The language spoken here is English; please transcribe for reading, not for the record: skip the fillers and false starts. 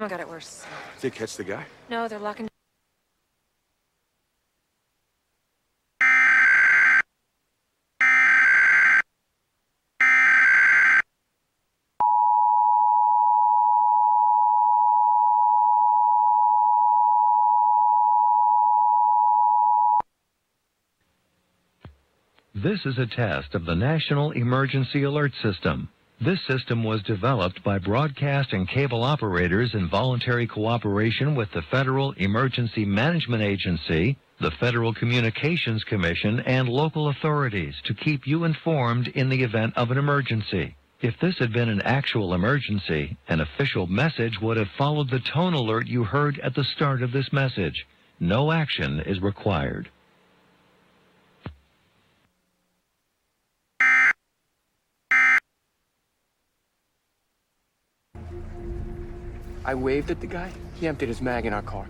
Oh, got it worse. Did they catch the guy? No, they're locking. This is a test of the National Emergency Alert System. This system was developed by broadcast and cable operators in voluntary cooperation with the Federal Emergency Management Agency, the Federal Communications Commission, and local authorities to keep you informed in the event of an emergency. If this had been an actual emergency, an official message would have followed the tone alert you heard at the start of this message. No action is required. I waved at the guy. He emptied his mag in our car.